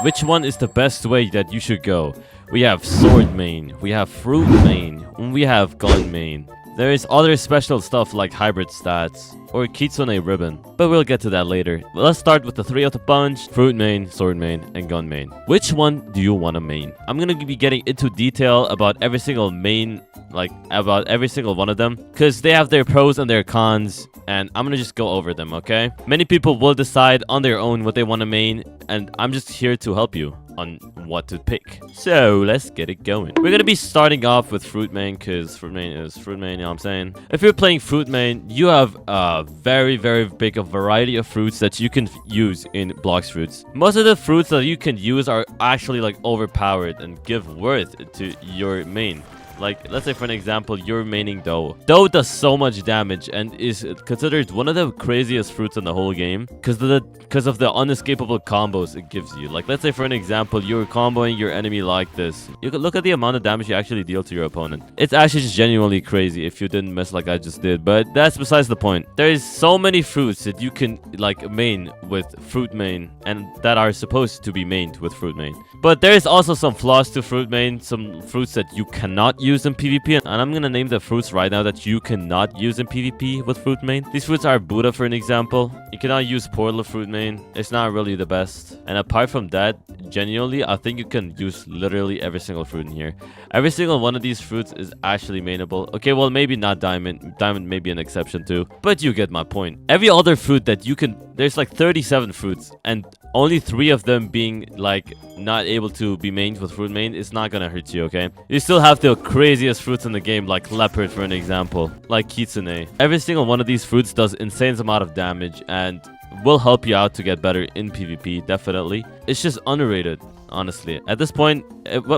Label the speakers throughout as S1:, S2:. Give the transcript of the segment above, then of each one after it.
S1: which one is the best way that you should go? We have sword main, we have fruit main, and we have gun main. There is other special stuff like hybrid stats or Kitsune ribbon, but we'll get to that later. Let's start with the three of the bunch: fruit main, sword main, and gun main. Which one do you want to main? I'm gonna be getting into detail about every single main, like about every single one of them, because they have their pros and their cons, and I'm gonna just go over them, okay? Many people will decide on their own what they want to main, and I'm just here to help you on what to pick. So let's get it going. We're gonna be starting off with fruit main, because fruit main is fruit main, you know what I'm saying? If you're playing fruit main, you have a very big variety of fruits that you can use in Blox Fruits. Most of the fruits that you can use are actually like overpowered and give worth to your main. Like, let's say for an example, you're maining Dough. Dough does so much damage and is considered one of the craziest fruits in the whole game because of the unescapable combos it gives you. Like, let's say for an example, you're comboing your enemy like this. You can look at the amount of damage you actually deal to your opponent. It's actually just genuinely crazy if you didn't mess like I just did, but that's besides the point. There is so many fruits that you can like main with fruit main and that are supposed to be mained with fruit main. But there is also some flaws to fruit main, some fruits that you cannot use in PvP, and I'm gonna name the fruits right now that you cannot use in PvP with fruit main. These fruits are Buddha, for an example. You cannot use Portal fruit main. It's not really the best. And apart from that, genuinely, I think you can use literally every single fruit in here. Every single one of these fruits is actually mainable. Okay, well, maybe not diamond. Diamond may be an exception too, but you get my point. Every other fruit that you can, there's like 37 fruits, and only 3 of them being like not able to be mained with fruit main is not gonna hurt you, okay? You still have the craziest fruits in the game, like leopard, for an example, like Kitsune. Every single one of these fruits does insane amount of damage and will help you out to get better in PvP, definitely. It's just underrated, honestly. At this point,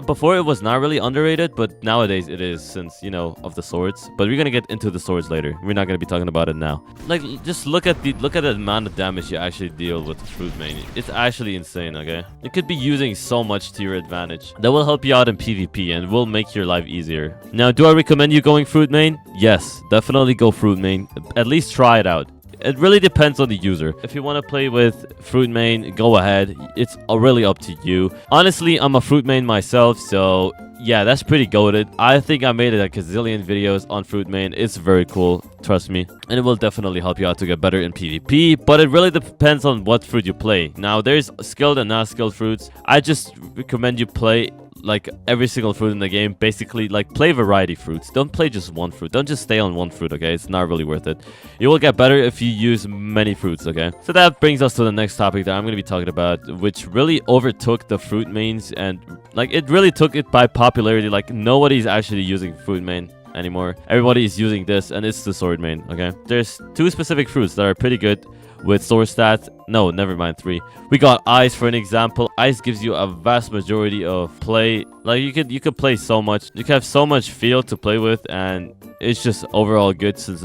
S1: before it was not really underrated, but nowadays it is, since, you know, of the swords. But we're gonna get into the swords later. We're not gonna be talking about it now. Like, just look at the amount of damage you actually deal with fruit main. It's actually insane, okay? You could be using so much to your advantage. That will help you out in PvP and will make your life easier. Now, do I recommend you going fruit main? Yes, definitely go fruit main. At least try it out. It really depends on the user. If you want to play with fruit main, go ahead. It's really up to you. Honestly, I'm a fruit main myself, so yeah, that's pretty goated. I think I made it a gazillion videos on fruit main. It's very cool, trust me. And it will definitely help you out to get better in PvP, but it really depends on what fruit you play. Now, there's skilled and not skilled fruits. I just recommend you play like every single fruit in the game. Basically, like, play variety fruits. Don't play just one fruit. Don't just stay on one fruit, okay? It's not really worth it. You will get better if you use many fruits, okay? So that brings us to the next topic that I'm going to be talking about, which really overtook the fruit mains, and like, it really took it by popularity. Like, nobody's actually using fruit main anymore. Everybody is using this, and it's the sword main, okay? There's 2 specific fruits that are pretty good with sword stats. No, never mind, 3. We got ice, for an example. Ice gives you a vast majority of play. Like, you could play so much. You can have so much field to play with, and it's just overall good since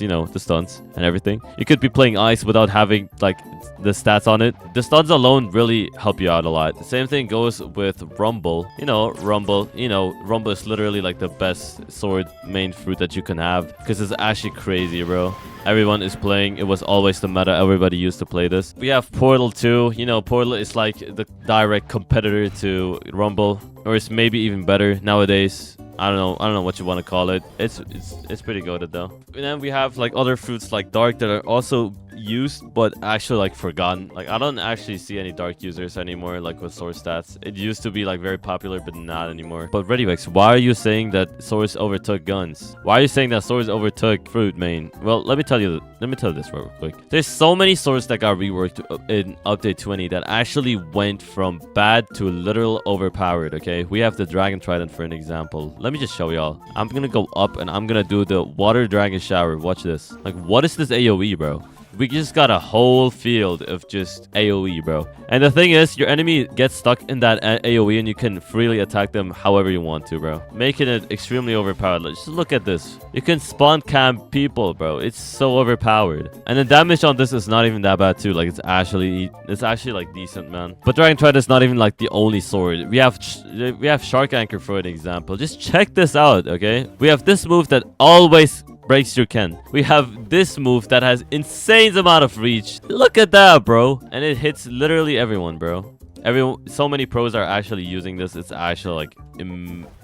S1: you know, the stunts and everything. You could be playing ice without having like the stats on it. The stuns alone really help you out a lot. The same thing goes with Rumble. Rumble is literally like the best sword main fruit that you can have, because it's actually crazy, bro. Everyone is playing. It was always the meta. Everybody used to play this. We have Portal too. You know, Portal is like the direct competitor to Rumble, or it's maybe even better nowadays. I don't know what you want to call it. It's pretty goated though. And then we have like other fruits like Dark that are also used but actually like forgotten. Like, I don't actually see any Dark users anymore, like with sword stats. It used to be like very popular, but not anymore. But Redyvex, why are you saying that swords overtook guns? Why are you saying that swords overtook fruit main? Well, let me tell you this real quick. There's so many swords that got reworked in update 20 that actually went from bad to literal overpowered, okay? We have the Dragon Trident, for an example. Let me just show y'all. I'm gonna go up and I'm gonna do the Water Dragon Shower. Watch this. Like, what is this AoE, bro? We just got a whole field of just AoE, bro. And the thing is, your enemy gets stuck in that AoE and you can freely attack them however you want to, bro. Making it extremely overpowered. Just look at this. You can spawn camp people, bro. It's so overpowered. And the damage on this is not even that bad too. Like, it's actually like decent, man. But Dragon Trident is not even like the only sword. We have Shark Anchor, for an example. Just check this out, okay? We have this move that always breaks your Ken. We have this move that has insane amount of reach. Look at that, bro. And it hits literally everyone, bro. So many pros are actually using this. It's actually like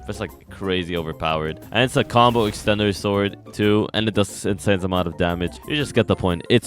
S1: it's like crazy overpowered, and it's a combo extender sword too, and it does insane amount of damage. You just get the point. It's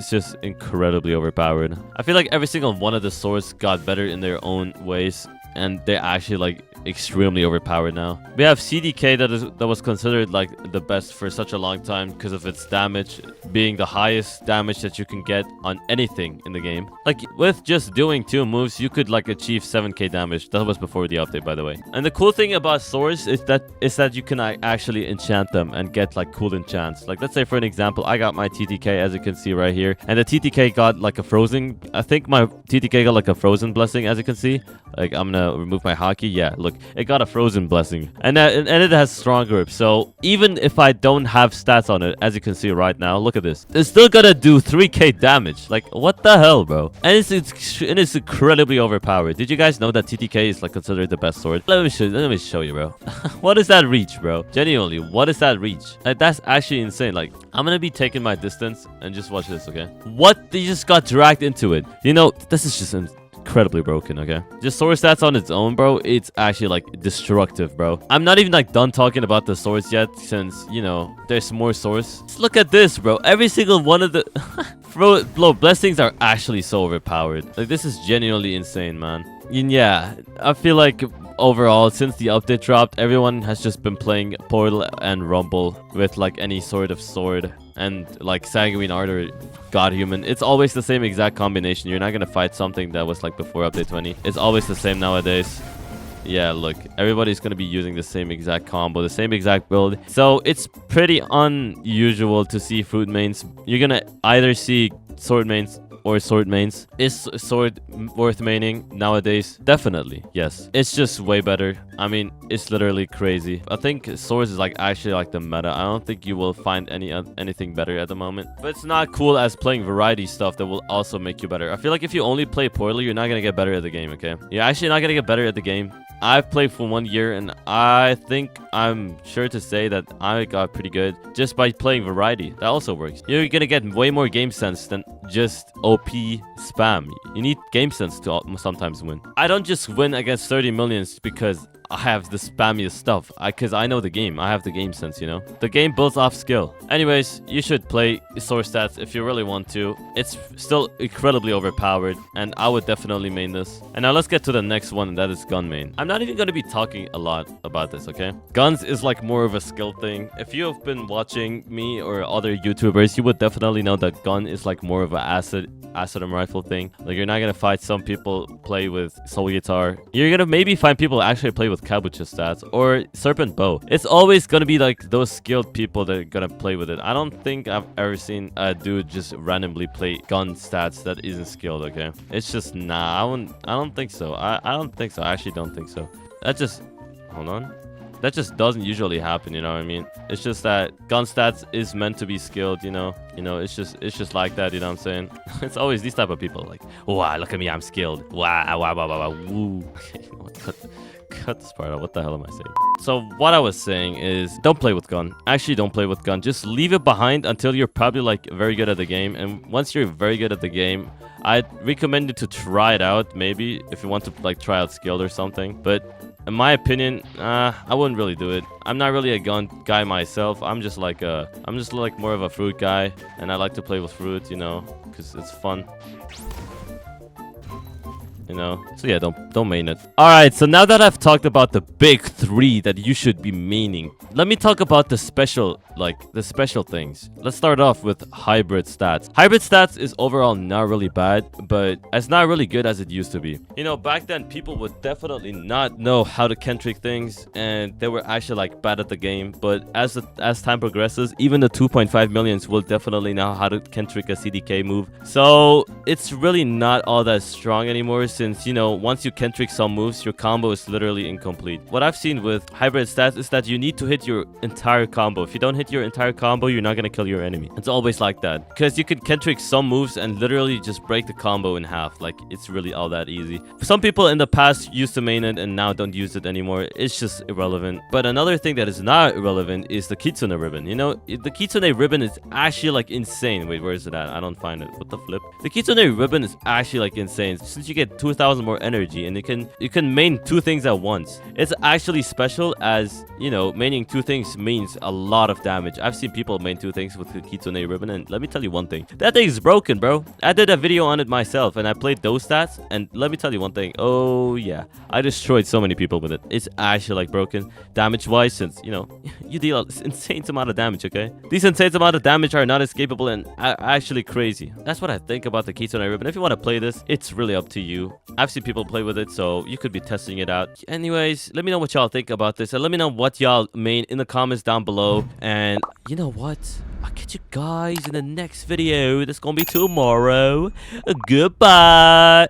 S1: just incredibly overpowered. I feel like every single one of the swords got better in their own ways, and they're actually like extremely overpowered now. We have CDK that was considered like the best for such a long time because of its damage being the highest damage that you can get on anything in the game. Like with just doing 2 moves, you could like achieve 7k damage. That was before the update, by the way. And the cool thing about swords is that you can actually enchant them and get like cool enchants. Like let's say for an example, I got my TTK as you can see right here, and the TTK got like a frozen. I think my TTK got like a frozen blessing as you can see. Like I'm gonna remove my hockey. Yeah, look, it got a frozen blessing, and it has strong grip. So even if I don't have stats on it, as you can see right now, look at this. It's still gonna do 3k damage. Like what the hell, bro? And it's incredibly overpowered. Did you guys know that TTK is like considered the best sword? Let me show you, bro. What is that reach, bro? Genuinely, what is that reach? Like that's actually insane. Like I'm gonna be taking my distance and just watch this, okay? What? They just got dragged into it. You know, this is just incredibly broken, okay? Just sword stats on its own, bro, it's actually like destructive, bro. I'm not even like done talking about the swords yet, since you know there's more swords. Just look at this, bro. Every single one of the bro, blessings are actually so overpowered. Like this is genuinely insane, man. And yeah, I feel like overall, since the update dropped, everyone has just been playing Portal and Rumble with like any sort of sword, and like Sanguine Art or God Human. It's always the same exact combination. You're not gonna fight something that was like before update 20. It's always the same nowadays. Yeah, look, everybody's gonna be using the same exact combo, the same exact build. So it's pretty unusual to see fruit mains. You're gonna either see sword mains or sword mains. Is sword worth maining nowadays? Definitely, yes. It's just way better. I mean, it's literally crazy. I think swords is like actually like the meta. I don't think you will find anything better at the moment. But it's not cool as playing variety stuff that will also make you better. I feel like if you only play Portal, you're not gonna get better at the game, okay? You're actually not gonna get better at the game. I've played for 1 year, and I think I'm sure to say that I got pretty good just by playing variety. That also works. You're gonna get way more game sense than just OP spam. You need game sense to sometimes win. I don't just win against 30 millions because I have the spammiest stuff. Because I know the game. I have the game sense, you know? The game builds off skill. Anyways, you should play sword stats if you really want to. It's still incredibly overpowered, and I would definitely main this. And now let's get to the next one, and that is gun main. I'm not even going to be talking a lot about this, okay? Guns is like more of a skill thing. If you have been watching me or other YouTubers, you would definitely know that gun is like more of an acid and rifle thing. Like you're not going to find some people play with soul guitar. You're going to maybe find people actually play with caboose stats or serpent bow. It's always gonna be like those skilled people that are gonna play with it. I don't think I've ever seen a dude just randomly play gun stats that isn't skilled, okay? It's just nah. I don't think so. I don't think so. I actually don't think so. That just hold on. That just doesn't usually happen, you know what I mean? It's just that gun stats is meant to be skilled, you know? It's just like that, you know what I'm saying? It's always these type of people like, wow, look at me, I'm skilled. Wow, wow, wow, wow, wow. Woo. Cut this part out. What the hell am I saying? So what I was saying is don't play with gun. Actually, don't play with gun. Just leave it behind until you're probably like very good at the game. And once you're very good at the game, I'd recommend you to try it out, maybe if you want to like try out skilled or something. But in my opinion, I wouldn't really do it. I'm not really a gun guy myself. I'm just like more of a fruit guy, and I like to play with fruit, you know, because it's fun. You know, so yeah, don't main it. All right, so now that I've talked about the big 3 that you should be maining, let me talk about the special things. Let's start off with hybrid stats. Hybrid stats is overall not really bad, but it's not really good as it used to be. You know, back then people would definitely not know how to Kentrick things, and they were actually like bad at the game. But as time progresses, even the 2.5 millions will definitely know how to Kentrick a CDK move. So it's really not all that strong anymore, since, you know, once you Kentrick some moves, your combo is literally incomplete. What I've seen with hybrid stats is that you need to hit your entire combo. If you don't hit your entire combo, you're not gonna kill your enemy. It's always like that, because you can Kentrick some moves and literally just break the combo in half. Like, it's really all that easy. Some people in the past used to main it and now don't use it anymore. It's just irrelevant. But another thing that is not irrelevant is the Kitsune ribbon. You know, the Kitsune ribbon is actually like insane. Wait, where is it at? I don't find it. What the flip? The Kitsune ribbon is actually like insane, since you get 2,000 more energy, and you can main 2 things at once. It's actually special, as you know, maining 2 things means a lot of damage. I've seen people main 2 things with the Kitsune Ribbon, and let me tell you one thing. That thing is broken, bro. I did a video on it myself, and I played those stats, and let me tell you one thing. Oh yeah, I destroyed so many people with it. It's actually like broken damage-wise, since you know you deal an insane amount of damage. Okay, these insane amount of damage are not escapable and are actually crazy. That's what I think about the Kitsune Ribbon. If you want to play this, it's really up to you. I've seen people play with it, so you could be testing it out. Anyways, let me know what y'all think about this, and let me know what y'all main in the comments down below. And you know what? I'll catch you guys in the next video. That's gonna be tomorrow. Goodbye.